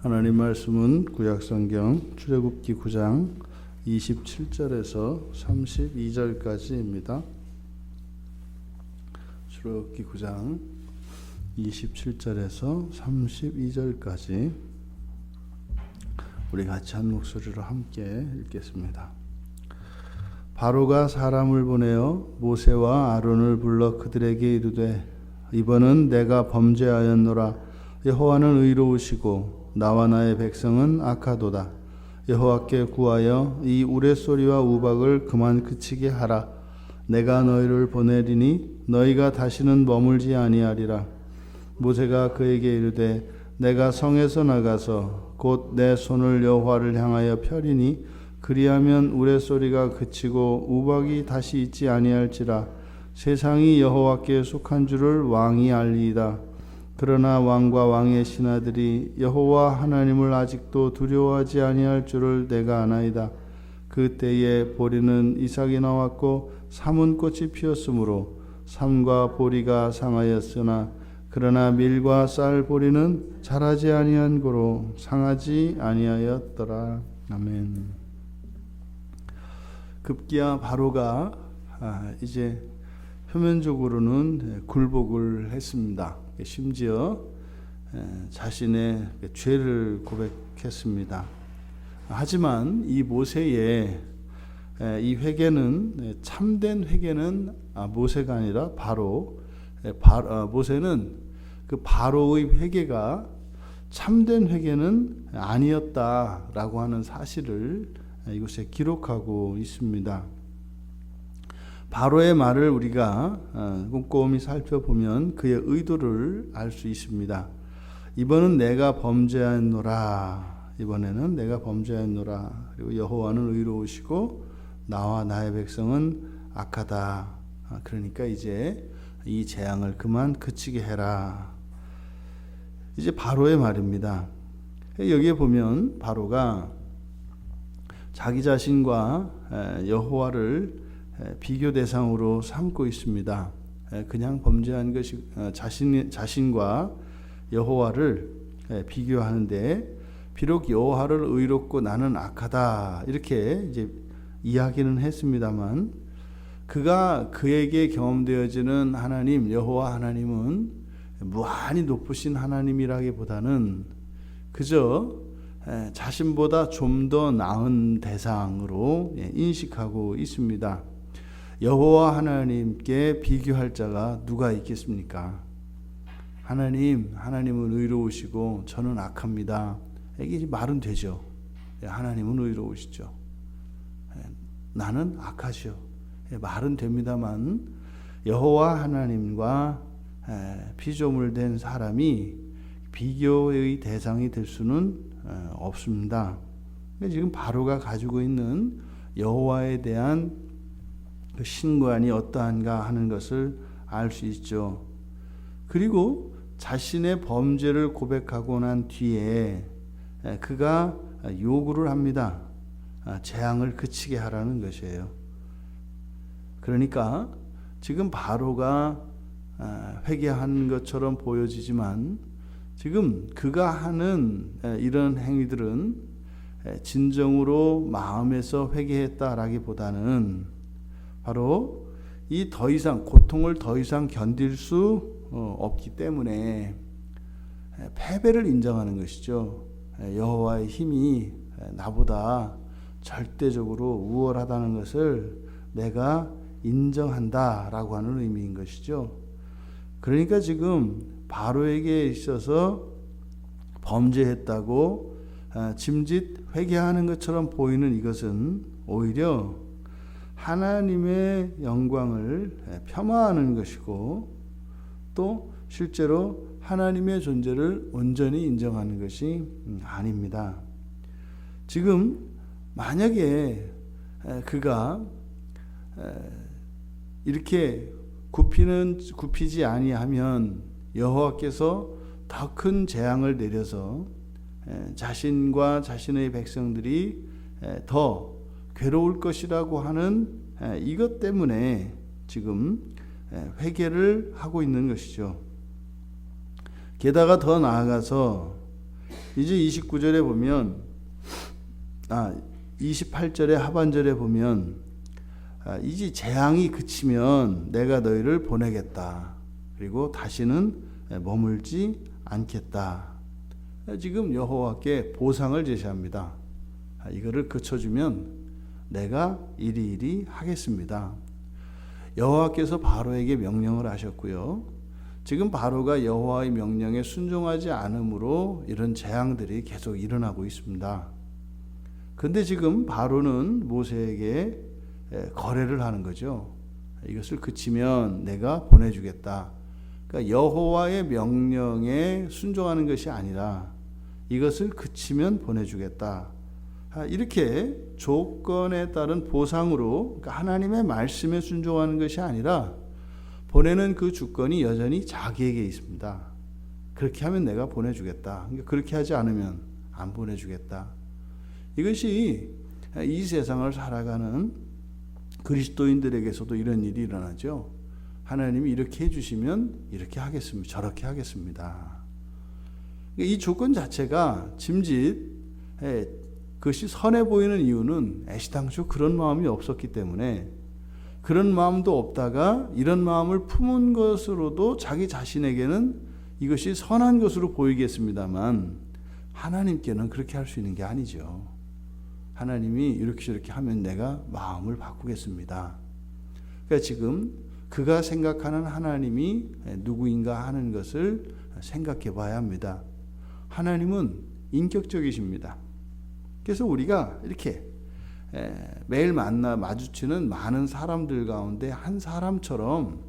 하나님 말씀은 구약성경 출애굽기 9장 27절에서 32절까지입니다. 출애굽기 9장 27절에서 32절까지 우리 같이 한 목소리로 함께 읽겠습니다. 바로가 사람을 보내어 모세와 아론을 불러 그들에게 이르되 이번은 내가 범죄하였노라. 여호와는 의로우시고 나와 나의 백성은 악하도다. 여호와께 구하여 이 우레소리와 우박을 그만 그치게 하라. 내가 너희를 보내리니 너희가 다시는 머물지 아니하리라. 모세가 그에게 이르되 내가 성에서 나가서 곧 내 손을 여호와를 향하여 펴리니 그리하면 우레소리가 그치고 우박이 다시 있지 아니할지라. 세상이 여호와께 속한 줄을 왕이 알리이다. 그러나 왕과 왕의 신하들이 여호와 하나님을 아직도 두려워하지 아니할 줄을 내가 아나이다. 그때에 보리는 이삭이 나왔고 삼은 꽃이 피었으므로 삼과 보리가 상하였으나 그러나 밀과 쌀 보리는 자라지 아니한 고로 상하지 아니하였더라. 아멘. 급기야 바로가 이제 표면적으로는 굴복을 했습니다. 심지어 자신의 죄를 고백했습니다. 하지만 이 모세의 이 회개는 참된 회개는 모세가 아니라 모세는 그 바로의 회개가 참된 회개는 아니었다라고 하는 사실을 이곳에 기록하고 있습니다. 바로의 말을 우리가 꼼꼼히 살펴보면 그의 의도를 알 수 있습니다. 이번은 내가 범죄하였노라. 이번에는 내가 범죄하였노라. 그리고 여호와는 의로우시고 나와 나의 백성은 악하다. 그러니까 이제 이 재앙을 그만 그치게 해라. 이제 바로의 말입니다. 여기에 보면 바로가 자기 자신과 여호와를 비교 대상으로 삼고 있습니다. 그냥 범죄한 것이 자신과 여호와를 비교하는데 비록 여호와를 의롭고 나는 악하다 이렇게 이제 이야기는 했습니다만 그에게 경험되어지는 하나님 여호와 하나님은 무한히 높으신 하나님이라기보다는 그저 자신보다 좀 더 나은 대상으로 인식하고 있습니다. 여호와 하나님께 비교할 자가 누가 있겠습니까? 하나님은 의로우시고 저는 악합니다. 이게 말은 되죠. 하나님은 의로우시죠. 나는 악하죠. 말은 됩니다만 여호와 하나님과 피조물된 사람이 비교의 대상이 될 수는 없습니다. 지금 바로가 가지고 있는 여호와에 대한 그 신관이 어떠한가 하는 것을 알 수 있죠. 그리고 자신의 범죄를 고백하고 난 뒤에 그가 요구를 합니다. 재앙을 그치게 하라는 것이에요. 그러니까 지금 바로가 회개하는 것처럼 보여지지만 지금 그가 하는 이런 행위들은 진정으로 마음에서 회개했다라기보다는 바로 이 더 이상 고통을 더 이상 견딜 수 없기 때문에 패배를 인정하는 것이죠. 여호와의 힘이 나보다 절대적으로 우월하다는 것을 내가 인정한다라고 하는 의미인 것이죠. 그러니까 지금 바로에게 있어서 범죄했다고 짐짓 회개하는 것처럼 보이는 이것은 오히려 하나님의 영광을 폄하하는 것이고 또 실제로 하나님의 존재를 온전히 인정하는 것이 아닙니다. 지금 만약에 그가 이렇게 굽히지 아니하면 여호와께서 더 큰 재앙을 내려서 자신과 자신의 백성들이 더 괴로울 것이라고 하는 이것 때문에 지금 회개를 하고 있는 것이죠. 게다가 더 나아가서 이제 29절에 보면 28절의 하반절에 보면 이제 재앙이 그치면 내가 너희를 보내겠다. 그리고 다시는 머물지 않겠다. 지금 여호와께 보상을 제시합니다. 이거를 그쳐주면 내가 이리 하겠습니다. 여호와께서 바로에게 명령을 하셨고요. 지금 바로가 여호와의 명령에 순종하지 않으므로 이런 재앙들이 계속 일어나고 있습니다. 근데 지금 바로는 모세에게 거래를 하는 거죠. 이것을 그치면 내가 보내주겠다. 그러니까 여호와의 명령에 순종하는 것이 아니라 이것을 그치면 보내주겠다. 이렇게 조건에 따른 보상으로, 그러니까 하나님의 말씀에 순종하는 것이 아니라 보내는 그 주권이 여전히 자기에게 있습니다. 그렇게 하면 내가 보내주겠다. 그러니까 그렇게 하지 않으면 안 보내주겠다. 이것이 이 세상을 살아가는 그리스도인들에게서도 이런 일이 일어나죠. 하나님이 이렇게 해주시면 이렇게 하겠습니다. 저렇게 하겠습니다. 이 조건 자체가 짐짓 그것이 선해 보이는 이유는 애시당초 그런 마음이 없었기 때문에, 그런 마음도 없다가 이런 마음을 품은 것으로도 자기 자신에게는 이것이 선한 것으로 보이겠습니다만 하나님께는 그렇게 할 수 있는 게 아니죠. 하나님이 이렇게 저렇게 하면 내가 마음을 바꾸겠습니다. 그러니까 지금 그가 생각하는 하나님이 누구인가 하는 것을 생각해 봐야 합니다. 하나님은 인격적이십니다. 그래서 우리가 이렇게 매일 마주치는 많은 사람들 가운데 한 사람처럼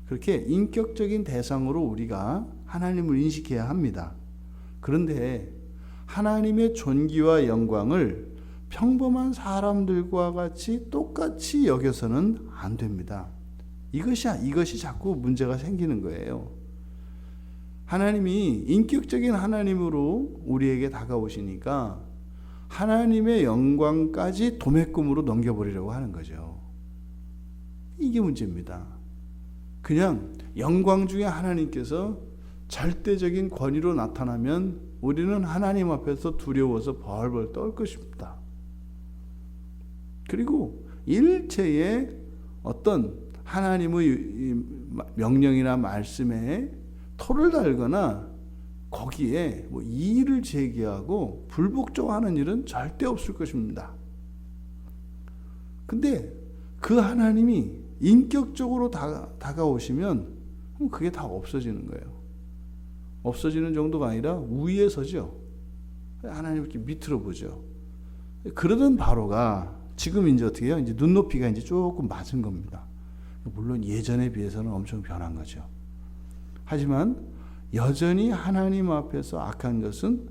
그렇게 인격적인 대상으로 우리가 하나님을 인식해야 합니다. 그런데 하나님의 존귀와 영광을 평범한 사람들과 똑같이 여겨서는 안 됩니다. 이것이 자꾸 문제가 생기는 거예요. 하나님이 인격적인 하나님으로 우리에게 다가오시니까 하나님의 영광까지 도매금으로 넘겨버리려고 하는 거죠. 이게 문제입니다. 그냥 영광 중에 하나님께서 절대적인 권위로 나타나면 우리는 하나님 앞에서 두려워서 벌벌 떨 것입니다. 그리고 일체의 어떤 하나님의 명령이나 말씀에 토를 달거나 거기에 이의를 제기하고 불복종하는 일은 절대 없을 것입니다. 근데 그 하나님이 인격적으로 다가오시면 그게 다 없어지는 거예요. 없어지는 정도가 아니라 위에 서죠. 하나님 이렇게 밑으로 보죠. 그러던 바로가 지금 이제 어떻게 해요? 이제 눈높이가 이제 조금 맞은 겁니다. 물론 예전에 비해서는 엄청 변한 거죠. 하지만 여전히 하나님 앞에서 악한 것은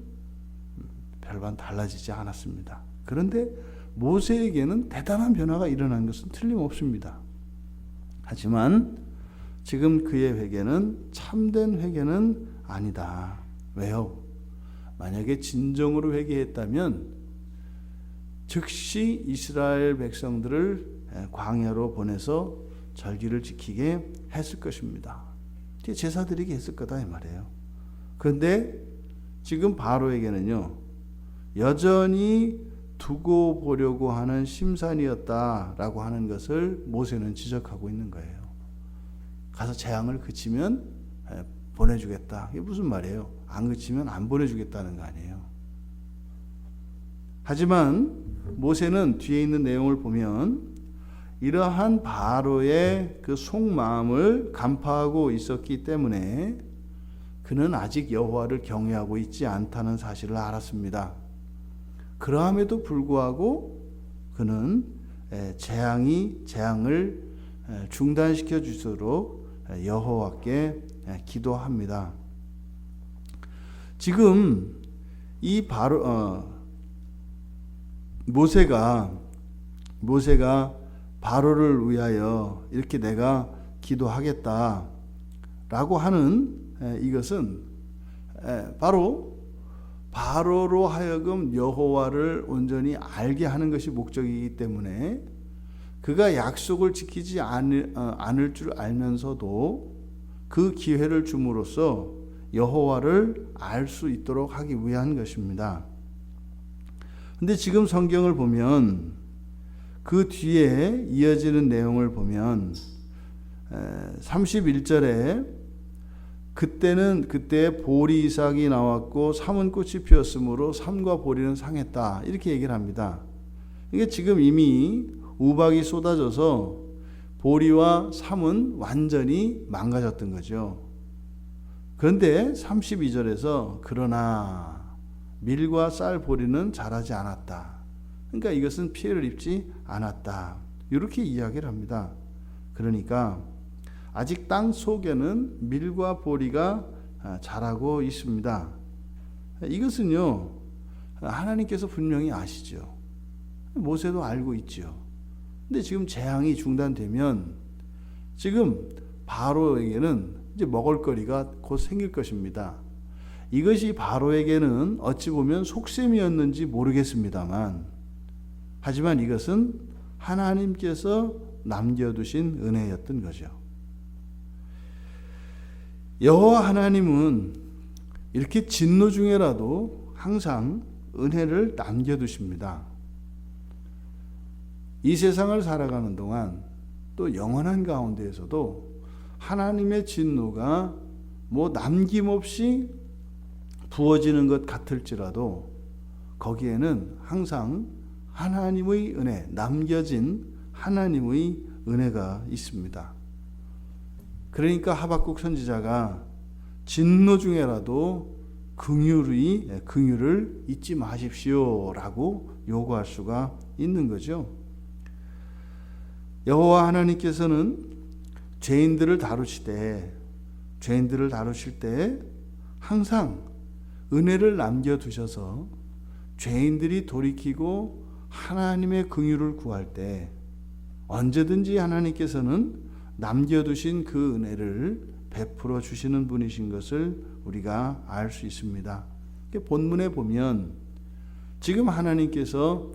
별반 달라지지 않았습니다. 그런데 모세에게는 대단한 변화가 일어난 것은 틀림없습니다. 하지만 지금 그의 회개는 참된 회개는 아니다. 왜요? 만약에 진정으로 회개했다면 즉시 이스라엘 백성들을 광야로 보내서 절기를 지키게 했을 것입니다. 제사 드리게 했을 거다 이 말이에요. 그런데 지금 바로에게는요, 여전히 두고 보려고 하는 심산이었다라고 하는 것을 모세는 지적하고 있는 거예요. 가서 재앙을 그치면 보내주겠다. 이게 무슨 말이에요? 안 그치면 안 보내주겠다는 거 아니에요. 하지만 모세는 뒤에 있는 내용을 보면 이러한 바로의 그 속마음을 간파하고 있었기 때문에 그는 아직 여호와를 경외하고 있지 않다는 사실을 알았습니다. 그러함에도 불구하고 그는 재앙을 중단시켜 주도록 여호와께 기도합니다. 지금 이 모세가 바로를 위하여 이렇게 내가 기도하겠다라고 하는 이것은 바로 바로로 하여금 여호와를 온전히 알게 하는 것이 목적이기 때문에 그가 약속을 지키지 않을 줄 알면서도 그 기회를 줌으로써 여호와를 알 수 있도록 하기 위한 것입니다. 근데 지금 성경을 보면 그 뒤에 이어지는 내용을 보면 31절에 그때 보리 이삭이 나왔고 삼은 꽃이 피었으므로 삼과 보리는 상했다, 이렇게 얘기를 합니다. 이게 지금 이미 우박이 쏟아져서 보리와 삼은 완전히 망가졌던 거죠. 그런데 32절에서 그러나 밀과 쌀 보리는 자라지 않았다. 그러니까 이것은 피해를 입지 않았다, 이렇게 이야기를 합니다. 그러니까 아직 땅 속에는 밀과 보리가 자라고 있습니다. 이것은요, 하나님께서 분명히 아시죠. 모세도 알고 있죠. 근데 지금 재앙이 중단되면 지금 바로에게는 이제 먹을거리가 곧 생길 것입니다. 이것이 바로에게는 어찌 보면 속셈이었는지 모르겠습니다만, 하지만 이것은 하나님께서 남겨두신 은혜였던 거죠. 여호와 하나님은 이렇게 진노 중에라도 항상 은혜를 남겨두십니다. 이 세상을 살아가는 동안 또 영원한 가운데에서도 하나님의 진노가 남김없이 부어지는 것 같을지라도 거기에는 항상 하나님의 은혜, 남겨진 하나님의 은혜가 있습니다. 그러니까 하박국 선지자가 진노 중에라도 긍휼을 잊지 마십시오라고 요구할 수가 있는 거죠. 여호와 하나님께서는 죄인들을 다루실 때 항상 은혜를 남겨두셔서 죄인들이 돌이키고 하나님의 긍휼을 구할 때 언제든지 하나님께서는 남겨두신 그 은혜를 베풀어 주시는 분이신 것을 우리가 알 수 있습니다. 본문에 보면 지금 하나님께서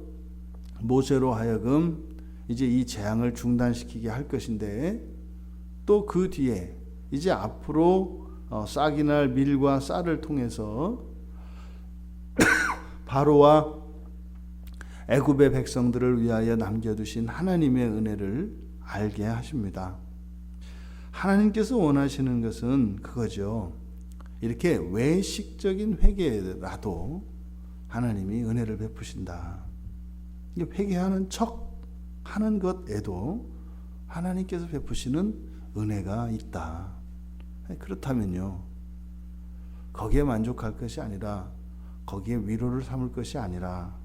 모세로 하여금 이제 이 재앙을 중단시키게 할 것인데, 또 그 뒤에 이제 앞으로 싹이 날 밀과 쌀을 통해서 바로와 애굽의 백성들을 위하여 남겨두신 하나님의 은혜를 알게 하십니다. 하나님께서 원하시는 것은 그거죠. 이렇게 외식적인 회개라도 하나님이 은혜를 베푸신다. 회개하는 척 하는 것에도 하나님께서 베푸시는 은혜가 있다. 그렇다면요, 거기에 만족할 것이 아니라, 거기에 위로를 삼을 것이 아니라,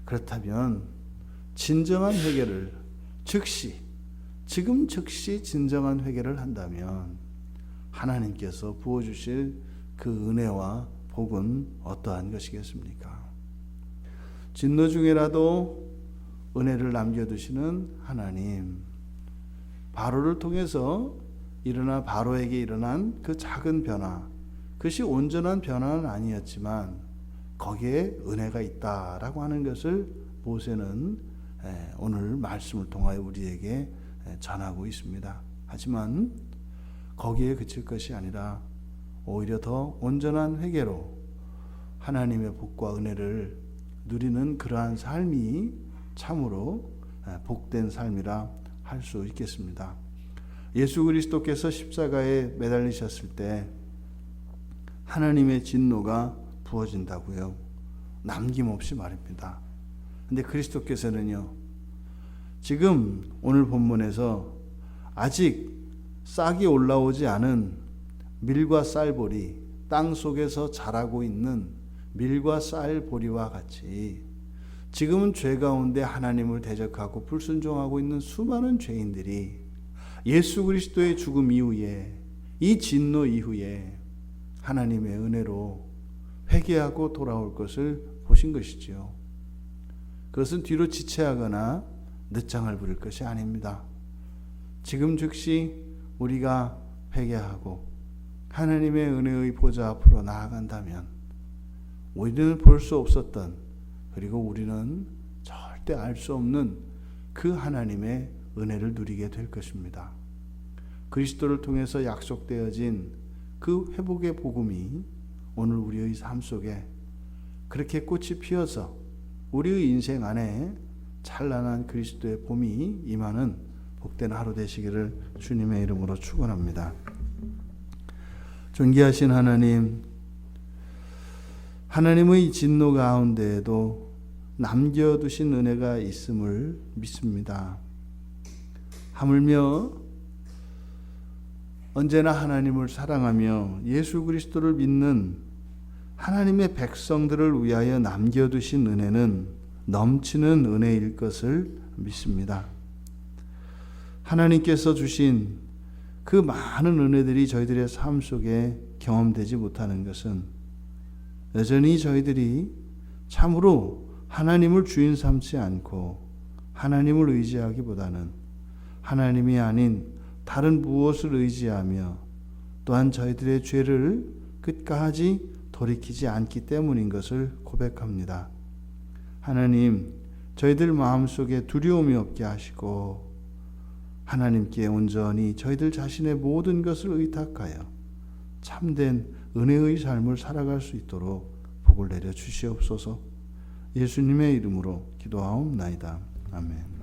그렇다면 진정한 회개를 지금 즉시 진정한 회개를 한다면 하나님께서 부어주실 그 은혜와 복은 어떠한 것이겠습니까? 진노 중에라도 은혜를 남겨두시는 하나님, 바로를 통해서 바로에게 일어난 그 작은 변화, 그것이 온전한 변화는 아니었지만 거기에 은혜가 있다라고 하는 것을 모세는 오늘 말씀을 통하여 우리에게 전하고 있습니다. 하지만 거기에 그칠 것이 아니라 오히려 더 온전한 회개로 하나님의 복과 은혜를 누리는 그러한 삶이 참으로 복된 삶이라 할 수 있겠습니다. 예수 그리스도께서 십자가에 매달리셨을 때 하나님의 진노가 부어진다고요. 남김없이 말입니다. 근데 그리스도께서는요, 지금 오늘 본문에서 아직 싹이 올라오지 않은 밀과 쌀보리, 땅 속에서 자라고 있는 밀과 쌀보리와 같이 지금은 죄 가운데 하나님을 대적하고 불순종하고 있는 수많은 죄인들이 예수 그리스도의 죽음 이후에, 이 진노 이후에 하나님의 은혜로 회개하고 돌아올 것을 보신 것이지요. 그것은 뒤로 지체하거나 늦장을 부릴 것이 아닙니다. 지금 즉시 우리가 회개하고 하나님의 은혜의 보좌 앞으로 나아간다면 우리는 볼 수 없었던, 그리고 우리는 절대 알 수 없는 그 하나님의 은혜를 누리게 될 것입니다. 그리스도를 통해서 약속되어진 그 회복의 복음이 오늘 우리의 삶 속에 그렇게 꽃이 피어서 우리의 인생 안에 찬란한 그리스도의 봄이 임하는 복된 하루 되시기를 주님의 이름으로 축원합니다. 존귀하신 하나님, 하나님의 진노 가운데에도 남겨두신 은혜가 있음을 믿습니다. 하물며 언제나 하나님을 사랑하며 예수 그리스도를 믿는 하나님의 백성들을 위하여 남겨두신 은혜는 넘치는 은혜일 것을 믿습니다. 하나님께서 주신 그 많은 은혜들이 저희들의 삶 속에 경험되지 못하는 것은 여전히 저희들이 참으로 하나님을 주인 삼지 않고 하나님을 의지하기보다는 하나님이 아닌 다른 무엇을 의지하며 또한 저희들의 죄를 끝까지 돌이키지 않기 때문인 것을 고백합니다. 하나님, 저희들 마음속에 두려움이 없게 하시고 하나님께 온전히 저희들 자신의 모든 것을 의탁하여 참된 은혜의 삶을 살아갈 수 있도록 복을 내려 주시옵소서. 예수님의 이름으로 기도하옵나이다. 아멘.